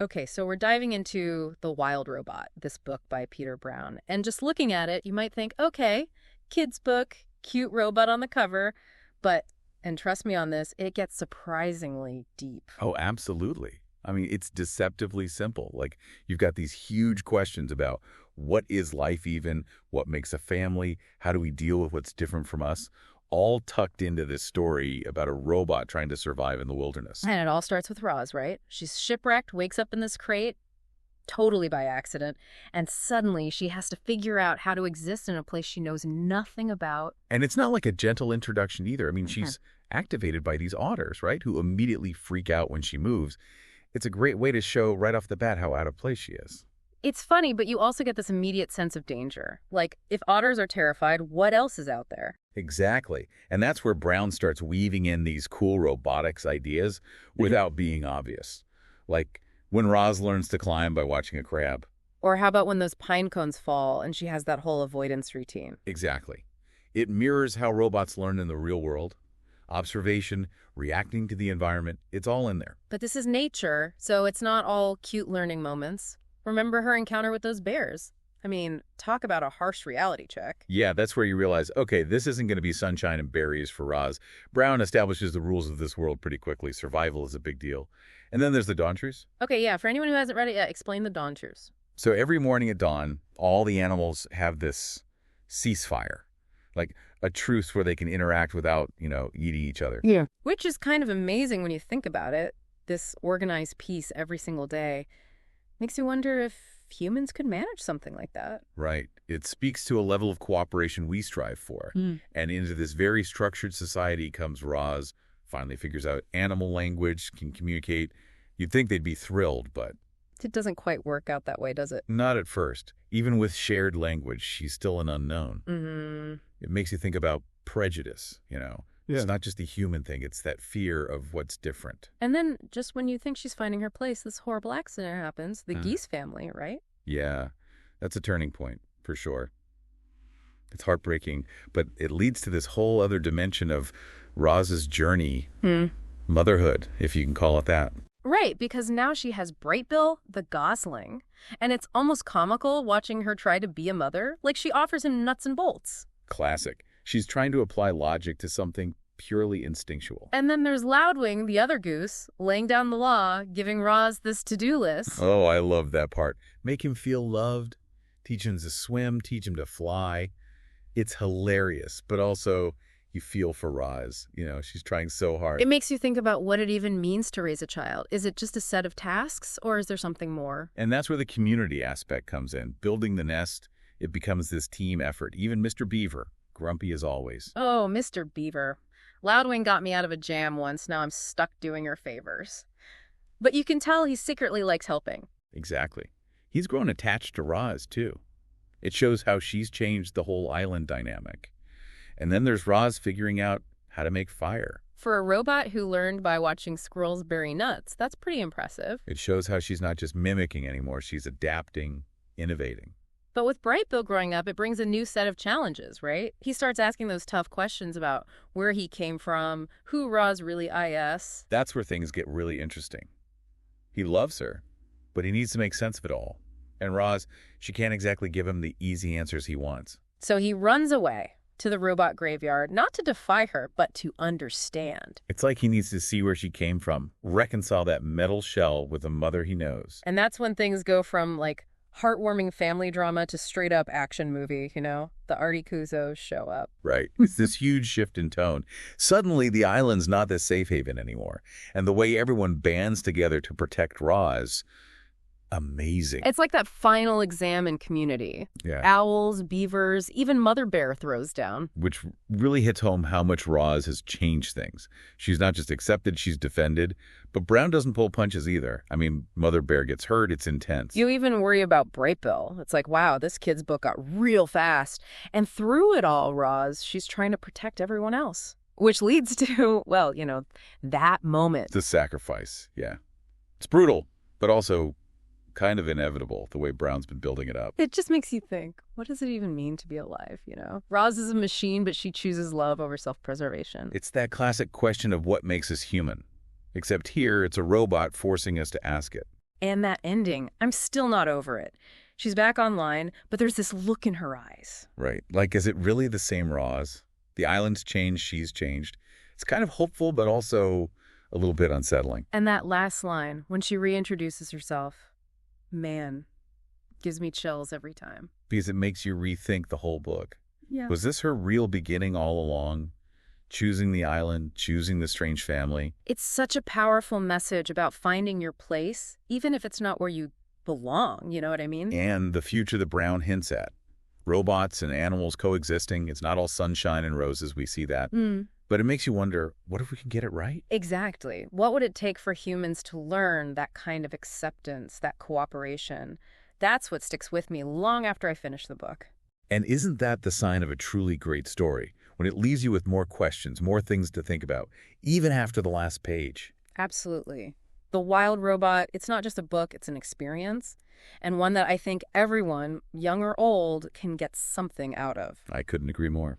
Okay, so we're diving into The Wild Robot, this book by Peter Brown. And just looking at it, you might think, okay, kid's book, cute robot on the cover. But, and trust me on this, it gets surprisingly deep. Oh, absolutely. I mean, it's deceptively simple. Like, you've got these huge questions about what is life even, what makes a family, how do we deal with what's different from us, all tucked into this story about a robot trying to survive in the wilderness. And it all starts with Roz, right? She's shipwrecked, wakes up in this crate, totally by accident, and suddenly she has to figure out how to exist in a place she knows nothing about. And it's not like a gentle introduction either. I mean, she's activated by these otters, right, who immediately freak out when she moves. It's a great way to show right off the bat how out of place she is. It's funny, but you also get this immediate sense of danger. Like, if otters are terrified, what else is out there? Exactly. And that's where Brown starts weaving in these cool robotics ideas without being obvious. Like when Roz learns to climb by watching a crab. Or how about when those pine cones fall and she has that whole avoidance routine? Exactly. It mirrors how robots learn in the real world. Observation, reacting to the environment, it's all in there. But this is nature, so it's not all cute learning moments. Remember her encounter with those bears? I mean, talk about a harsh reality check. Yeah, that's where you realize, okay, this isn't going to be sunshine and berries for Roz. Brown establishes the rules of this world pretty quickly. Survival is a big deal. And then there's the dawn truce. Okay, yeah, for anyone who hasn't read it yet, explain the dawn truce. So every morning at dawn, all the animals have this ceasefire, like a truce where they can interact without, eating each other. Yeah. Which is kind of amazing when you think about it. This organized peace every single day makes you wonder if humans could manage something like that. Right. It speaks to a level of cooperation we strive for. And into this very structured society comes Roz, finally figures out animal language, can communicate. You'd think they'd be thrilled, but It doesn't quite work out that way, does it? not at first. Even with shared language, she's still an unknown. It makes you think about prejudice. It's not just a human thing. It's that fear of what's different. And then, just when you think she's finding her place, this horrible accident happens. The Geese family, right? Yeah, that's a turning point, for sure. It's heartbreaking, but it leads to this whole other dimension of Roz's journey, motherhood, if you can call it that. Right, because now she has Brightbill, the gosling. And it's almost comical watching her try to be a mother. Like she offers him nuts and bolts. Classic. She's trying to apply logic to something purely instinctual. And then there's Loudwing, the other goose, laying down the law, giving Roz this to-do list. Oh, I love that part. Make him feel loved, teach him to swim, teach him to fly. It's hilarious, but also you feel for Roz. She's trying so hard. It makes you think about what it even means to raise a child. Is it just a set of tasks, or is there something more? And that's where the community aspect comes in. Building the nest, it becomes this team effort. Even Mr. Beaver, grumpy as always. Oh, Mr. Beaver. Loudwing got me out of a jam once. Now I'm stuck doing her favors. But you can tell he secretly likes helping. Exactly. He's grown attached to Roz, too. It shows how she's changed the whole island dynamic. And then there's Roz figuring out how to make fire. For a robot who learned by watching squirrels bury nuts, that's pretty impressive. It shows how she's not just mimicking anymore. She's adapting, innovating. But with Brightbill growing up, it brings a new set of challenges, right? He starts asking those tough questions about where he came from, who Roz really is. That's where things get really interesting. He loves her, but he needs to make sense of it all. And Roz, she can't exactly give him the easy answers he wants. So he runs away to the robot graveyard, not to defy her, but to understand. It's like he needs to see where she came from, reconcile that metal shell with a mother he knows. And that's when things go from, like, heartwarming family drama to straight up action movie, The Artie Kuzos show up. Right. It's this huge shift in tone. Suddenly, the island's not this safe haven anymore. And the way everyone bands together to protect Roz, amazing. It's like that final exam in Community. Yeah. Owls, beavers, even Mother Bear throws down. Which really hits home how much Roz has changed things. She's not just accepted, she's defended. But Brown doesn't pull punches either. I mean, Mother Bear gets hurt, it's intense. You even worry about Brightbill. It's like, wow, this kid's book got real fast. And through it all, Roz, she's trying to protect everyone else. Which leads to, well, that moment. The sacrifice, yeah. It's brutal, but also kind of inevitable, the way Brown's been building it up. It just makes you think, what does it even mean to be alive, Roz is a machine, but she chooses love over self-preservation. It's that classic question of what makes us human. Except here, it's a robot forcing us to ask it. And that ending, I'm still not over it. She's back online, but there's this look in her eyes. Right. Like, is it really the same Roz? The island's changed, she's changed. It's kind of hopeful, but also a little bit unsettling. And that last line, when she reintroduces herself, man, gives me chills every time. Because it makes you rethink the whole book. Yeah. Was this her real beginning all along? Choosing the island, choosing the strange family? It's such a powerful message about finding your place, even if it's not where you belong, you know what I mean? And the future that Brown hints at. Robots and animals coexisting. It's not all sunshine and roses, we see that. But it makes you wonder, what if we can get it right? Exactly. What would it take for humans to learn that kind of acceptance, that cooperation? That's what sticks with me long after I finish the book. And isn't that the sign of a truly great story? When it leaves you with more questions, more things to think about, even after the last page. Absolutely. The Wild Robot, it's not just a book, it's an experience, and one that I think everyone, young or old, can get something out of. I couldn't agree more.